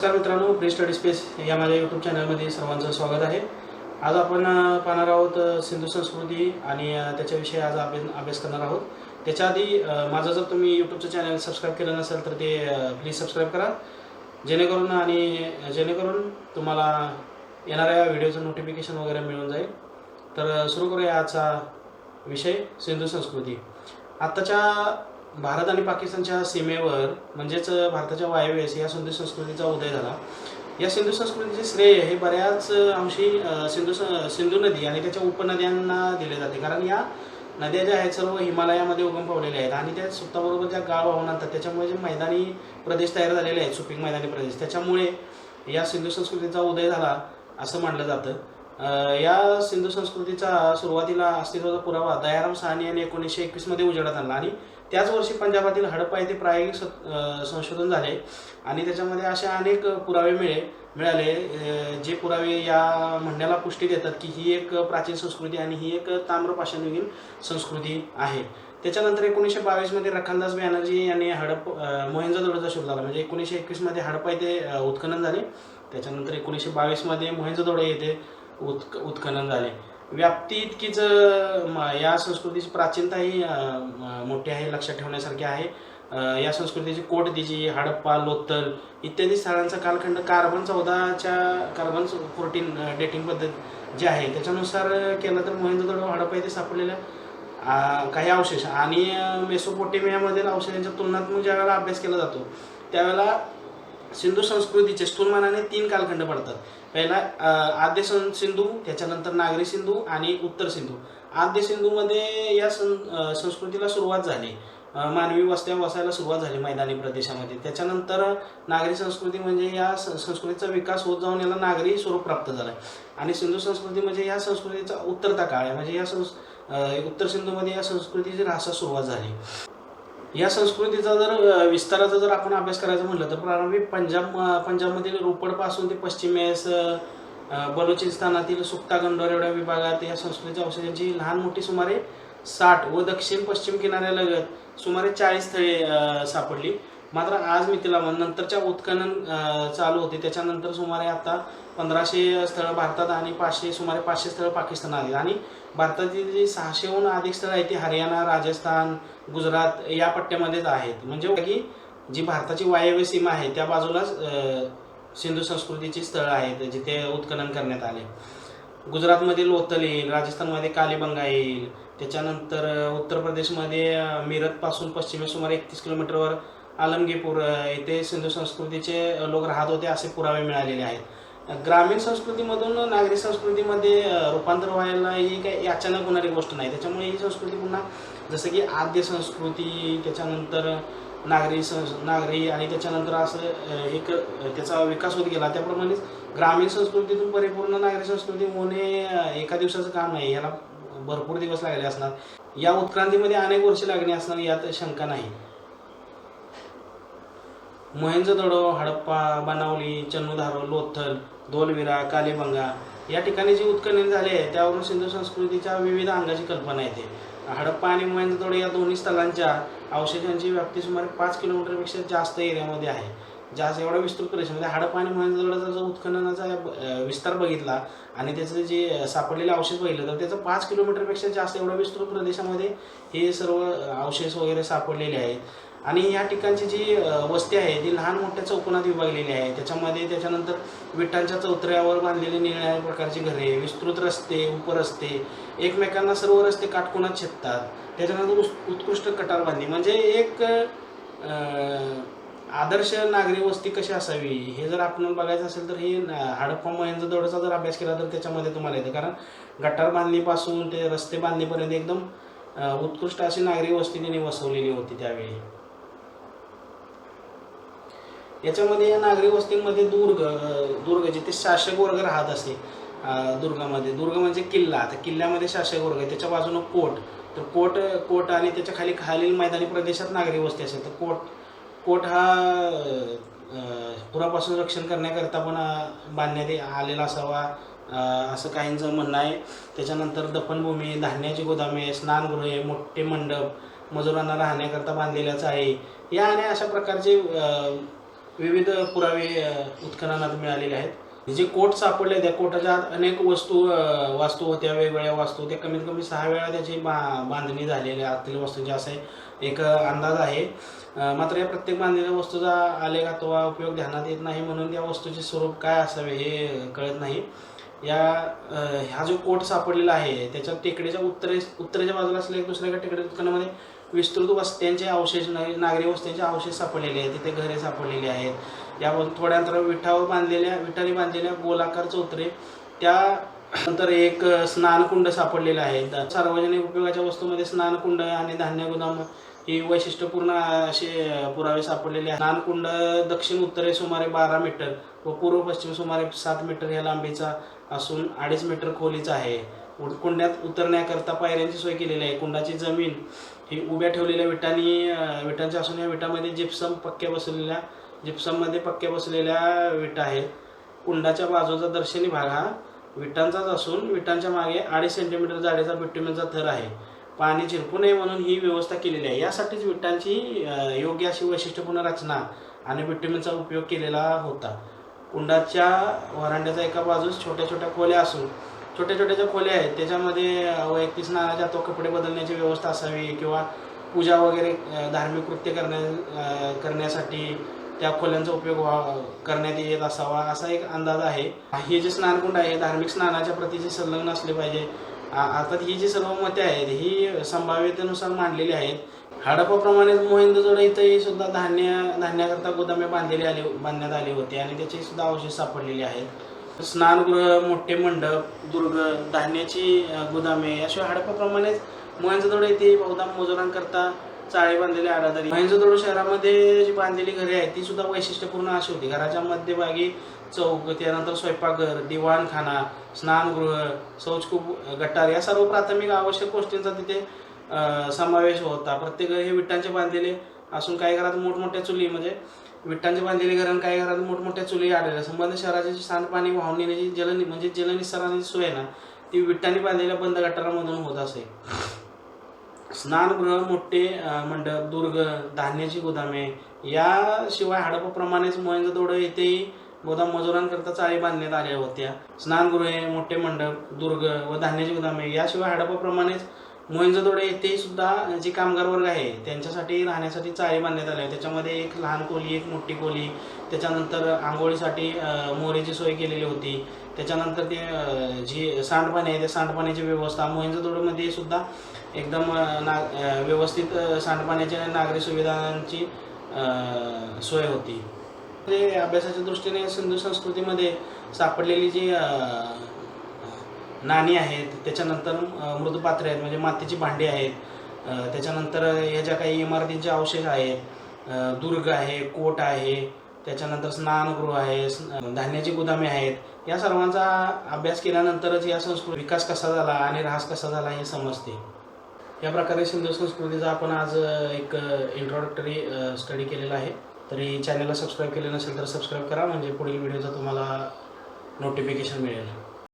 नमस्कार मित्रांनो, pre study space या माझ्या यूट्यूब चॅनलमध्ये सर्वांचं स्वागत आहे। आज आपण पाहणार आहोत सिंधू संस्कृती आणि त्याच्याविषयी आज अभ्यास करणार आहोत। त्याच्या आधी माझं जर तुम्ही यूट्यूबचं चॅनल सबस्क्राईब केलं नसेल तर ते प्लीज सबस्क्राईब करा, जेणेकरून तुम्हाला येणाऱ्या व्हिडिओचं नोटिफिकेशन वगैरे मिळून जाईल। तर सुरू करूया आजचा विषय सिंधू संस्कृती। आताच्या भारत आणि पाकिस्तानच्या सीमेवर म्हणजेच भारताच्या वायव्येस या सिंधू संस्कृतीचा उदय झाला। या सिंधू संस्कृतीचे श्रेय हे बऱ्याच अंशी सिंधू नदी आणि त्याच्या उपनद्यांना दिले जाते, कारण या नद्या ज्या आहेत सर्व हिमालयामध्ये उगम पावलेल्या आहेत आणि त्या स्वतःबरोबर ज्या गाळ वाहून आणतात, त्याच्यामुळे जे मैदानी प्रदेश तयार झालेले आहेत, सुपीक मैदानी प्रदेश, त्याच्यामुळे या सिंधू संस्कृतीचा उदय झाला असं मानलं जातं। या सिंधू संस्कृतीचा सुरुवातीला अस्तित्वाचा पुरावा दयाराम साहनी यांनी 1921 मध्ये उजेडात आणला आणि त्याच वर्षी पंजाबातील हडप्पा येथे प्रायोगिक संशोधन झाले आणि त्याच्यामध्ये असे अनेक पुरावे मिळाले जे पुरावे या म्हणण्याला पुष्टी देतात की ही एक प्राचीन संस्कृती आणि ही एक ताम्र पाषाणयुगीन संस्कृती आहे। त्याच्यानंतर 1922 मध्ये रखनदास बॅनर्जी यांनी मोहेंजोदडोचा शोध लावला, म्हणजे 1921 मध्ये हडप्पा येथे उत्खनन झाले, त्याच्यानंतर 1922 मध्ये मोहेंजोदडो येथे उत्खनन झाले। व्याप्ती इतकीच या संस्कृतीची प्राचीनता ही मोठी आहे, लक्षात ठेवण्यासारखी आहे। या संस्कृतीची कोटदिजी, हडप्पा, लोथल इत्यादी स्थळांचा कालखंड कार्बन 14 डेटिंग पद्धत जी आहे त्याच्यानुसार केलं तर मोहेंजोदडो हडप्पा येथे सापडलेल्या काही अवशेष आणि मेसोपोटेमियामधील अवशेषांच्या तुलनात्मक ज्या वेळेला अभ्यास केला जातो त्यावेळेला सिंधू संस्कृतीचे स्थूलमानाने 3 कालखंड पडतात। पहिला आद्य सिंधू, त्याच्यानंतर नागरी सिंधू आणि उत्तर सिंधू। आद्य सिंधूमध्ये या संस्कृतीला सुरुवात झाली, मानवी वस्त्या वसायला सुरुवात झाली मैदानी प्रदेशामध्ये। त्याच्यानंतर नागरी संस्कृती म्हणजे या संस्कृतीचा विकास होत जाऊन याला नागरी स्वरूप प्राप्त झालं आणि सिंधू संस्कृती म्हणजे या संस्कृतीचा उत्तरता काळ आहे, म्हणजे या उत्तर सिंधूमध्ये या संस्कृतीची राहास सुरुवात झाली। या संस्कृतीचा जर विस्ताराचा जर आपण अभ्यास करायचा म्हटलं तर प्रारंभी पंजाबमधील रोपडपासून ते पश्चिमेस बलुचिस्तानातील सुक्ता गंडोर एवढ्या विभागात या संस्कृतीच्या अवशेषांची लहान मोठी सुमारे 60 व दक्षिण पश्चिम किनाऱ्यालगत सुमारे 40 स्थळे सापडली। मात्र आज मितीला नंतरच्या उत्खनन चालू होते, त्याच्यानंतर सुमारे आता 1500 स्थळं भारतात आणि सुमारे 500 स्थळं पाकिस्तान आली आणि भारतातील जी 600हून अधिक स्थळं आहेत ती हरियाणा, राजस्थान, गुजरात या पट्ट्यामध्येच आहेत। म्हणजे की जी भारताची वायव्य सीमा आहे त्या बाजूलाच सिंधू संस्कृतीची स्थळं आहेत जिथे उत्खनन करण्यात आले। गुजरातमध्ये लोथल येईल, राजस्थानमध्ये कालीबंगा येईल, त्याच्यानंतर उत्तर प्रदेशमध्ये मिरतपासून पश्चिमेस सुमारे 31 किलोमीटरवर आलमगीरपूर येथे सिंधू संस्कृतीचे लोक राहत होते असे पुरावे मिळालेले आहेत। ग्रामीण संस्कृतीमधून नागरी संस्कृतीमध्ये रूपांतर व्हायला ही काही अचानक होणारी गोष्ट नाही, त्याच्यामुळे ही संस्कृती पुन्हा जसं की आद्य संस्कृती, त्याच्यानंतर नागरी आणि त्याच्यानंतर असं एक त्याचा विकास होत गेला। त्याप्रमाणेच ग्रामीण संस्कृतीतून परिपूर्ण नागरी संस्कृती होणे एका दिवसाचं काम नाही, याला भरपूर दिवस लागले असणार। या उत्क्रांतीमध्ये अनेक वर्षे लागणे असणार यात शंका नाही। मोहेंजोदडो, हडप्पा, बनावली, चन्नूधारो, लोथल, धोलविरा, कालीबंगा या ठिकाणी जे उत्खनन झाले आहे त्यावरून सिंधू संस्कृतीच्या विविध अंगाची कल्पना येते। हडप्पा आणि मोहेंजोदडो या दोन्ही स्थळांच्या अवशेषांची व्याप्ती सुमारे 5 किलोमीटरपेक्षा जास्त एरियामध्ये आहे, जास्त एवढा विस्तृत प्रदेशामध्ये। हडप्पा आणि मोहेंजोदडोचा जो उत्खननाचा विस्तार बघितला आणि त्याचं जे सापडलेले अवशेष बघितलं तर त्याचं 5 किलोमीटरपेक्षा जास्त एवढ्या विस्तृत प्रदेशामध्ये हे सर्व अवशेष वगैरे सापडलेले आहेत। आणि या ठिकाणची जी वस्ती आहे ती लहान मोठ्या चौकोनात विभागलेली आहे, त्याच्यानंतर विटांच्या चौतऱ्यावर बांधलेले निरनिराळ्या प्रकारची घरे, विस्तृत रस्ते, उपरस्ते, एकमेकांना सर्व रस्ते काटकोनात छेदतात, त्याच्यानंतर उत्कृष्ट कटार बांधणी, म्हणजे एक आदर्श नागरी वस्ती कशी असावी हे जर आपण बघायचं असेल तर हे हडप्पा मोहेंजोदडोचा जर अभ्यास केला तर त्याच्यामध्ये तुम्हाला येतं, कारण गटार बांधणीपासून ते रस्ते बांधणीपर्यंत एकदम उत्कृष्ट अशी नागरी वस्ती त्यांनी वसवलेली होती त्यावेळी। याच्यामध्ये या नागरी वस्तीमध्ये दुर्ग जिथे शासक वर्ग राहत असते, दुर्ग म्हणजे किल्ला, तर किल्ल्यामध्ये शासक वर्ग, त्याच्या बाजूनं कोट, तर कोट आणि त्याच्या खालील मैदानी प्रदेशात नागरी वस्ती असेल, तर कोट हा पुरापासून रक्षण करण्याकरिता पण बांधण्यात आलेला असावा असं काहींचं म्हणणं आहे। त्याच्यानंतर दफनभूमी, धान्याची गोदामे, स्नानगृहे, मोठे मंडप, मजुरांना राहण्याकरता बांधलेल्याच आहे, या आणि अशा प्रकारचे विविध पुरावे उत्खननात मिळालेले आहेत. जे कोट सापडले त्या कोटाच्या आत अनेक वास्तू होत्या, वेगवेगळ्या वास्तू. त्या कमीत कमी 6 वेळा त्याची बांधणी झालेली आतील वस्तूंची असा एक अंदाज आहे. मात्र या प्रत्येक बांधलेल्या वस्तूचा आलेख अथवा उपयोग ध्यानात येत नाही, म्हणून त्या वस्तूचे स्वरूप काय असावे हे कळत नाही. हा जो कोट सापडलेला आहे त्याच्या टेकडीच्या उत्तरेच्या बाजूला असलेल्या दुसऱ्या एका टेकडीच्या उत्खननामध्ये विस्तृत वस्त्यांचे अवशेष, नागरी वस्त्यांचे अवशेष सापडलेले आहेत. तिथे घरे सापडलेली आहेत. यापासून थोड्या अंतरावर विटांनी बांधलेल्या गोलाकार चौतरे, त्यानंतर एक स्नानकुंड सापडलेले आहेत. सार्वजनिक उपयोगाच्या वस्तूंमध्ये स्नानकुंड आणि धान्य गोदाम ही वैशिष्ट्यपूर्ण असे पुरावे सापडलेले आहेत. स्नानकुंड दक्षिण उत्तरेस सुमारे 12 मीटर व पूर्व पश्चिम सुमारे 7 मीटर या लांबीचा असून 2.5 मीटर खोलीचा आहे. कुंडात उतरण्याकरता पायऱ्यांची सोय केलेली आहे. कुंडाची जमीन ही उभ्या ठेवलेल्या विटांची असून या विटांमध्ये जिप्सममध्ये पक्क्या बसलेल्या विटा आहेत. कुंडाच्या बाजूचा दर्शनी भाग हा विटांचाच असून विटांच्या मागे 2.5 सेंटीमीटर जाडीचा बिट्युमेनचा थर आहे. पाणी झिरपू नये म्हणून ही व्यवस्था केलेली आहे. यासाठीच विटांची योग्य अशी वैशिष्ट्यपूर्ण रचना आणि बिट्युमेनचा उपयोग केलेला होता. कुंडाच्या व्हरांड्याचा एका बाजूस छोट्या छोट्या खोल्या असून छोट्या खोल्या आहेत. त्याच्यामध्ये वैयक्तिक स्नानाच्या तो कपडे बदलण्याची व्यवस्था असावी किंवा पूजा वगैरे धार्मिक कृत्य करण्यासाठी त्या खोल्यांचा उपयोग करण्यात येत असावा असा एक अंदाज आहे. हे जे स्नानकुंड आहे धार्मिक स्नानाच्या प्रतीचे संलग्न असले पाहिजे. अर्थात ही जी सर्व मते आहेत ही संभाव्यतेनुसार मांडलेली आहेत. हडप्पाप्रमाणेच मोहिंदोजडो इथंही सुद्धा धान्याकरता गोदामे बांधण्यात आली होती आणि त्याचे सुद्धा अवशेष सापडलेले आहेत. स्नानगृह, मोठे मंडप, दुर्ग, धान्याची गोदामे याशिवाय हडप्पाप्रमाणेच मोहिंदोजडो येथे बहुधा मजुरांकरता चाळी बांधलेली आढळतात. मोहिंदोजडो शहरामध्ये जी बांधलेली घरे आहेत ती सुद्धा वैशिष्ट्यपूर्ण अशी होती. घराच्या मध्यभागी चौक, त्यानंतर स्वयंपाकघर, दिवाणखाना, स्नानगृह, शौचकूप, गटार या सर्व प्राथमिक आवश्यक गोष्टींचा तिथे समावेश होता. प्रत्येक घर हे विटांचे बांधलेले असून काही घरात मोठमोठ्या चुली, म्हणजे विटांचे बांधलेले घर आणि काही घरात मोठमोठ्या चुली आढळल्या. संबंधित शहराची सांडपाणी वाहून नेण्याची जलनिस्सारणाची सोय ना ती विटांनी बांधलेल्या बंद गटारामधून होत असे. स्नानगृह, मोठे मंडप, दुर्ग, धान्याची गोदामे याशिवाय हडप्पाप्रमाणेच मोहिंदोजडो येथेही बहुधा मजुरांकरता चाळी बांधण्यात आल्या होत्या. स्नानगृहे, मोठे मंडप, दुर्ग व धान्याची गोदामे याशिवाय हडप्पाप्रमाणेच मोहिंदोजडो येथेही सुद्धा जे कामगार वर्ग आहे त्यांच्यासाठी राहण्यासाठी चाळी बांधण्यात आल्या. त्याच्यामध्ये एक लहान खोली, एक मोठी खोली, त्याच्यानंतर आंघोळीसाठी मोरीची सोय केलेली होती. त्याच्यानंतर ते जी सांडपाणी आहे त्या सांडपाण्याची व्यवस्था मोहिंदोजडोमध्ये सुद्धा एकदम व्यवस्थित सांडपाण्याच्या नागरी सुविधांची सोय होती. अभ्यासाच्या दृष्टीने सिंधू संस्कृतीमध्ये सापडलेली जी नाणी आहेत, त्याच्यानंतर मृदपात्रे आहेत म्हणजे मातीची भांडी आहेत, त्याच्यानंतर ह्या ज्या काही इमारतींचे अवशेष आहेत, दुर्ग आहे, कोट आहे, त्याच्यानंतर स्नानगृह आहे, धान्याची गोदामे आहेत, या सर्वांचा अभ्यास केल्यानंतरच या संस्कृती विकास कसा झाला आणि ऱ्हास कसा झाला हे समजते. या प्रकारे सिंधू संस्कृतीचा आपण आज एक इंट्रोडक्टरी स्टडी केलेला आहे. तरी चॅनलला सबस्क्राईब केले नसेल तर सबस्क्राईब करा, म्हणजे पुढील व्हिडिओचा तुम्हाला नोटिफिकेशन मिळेल.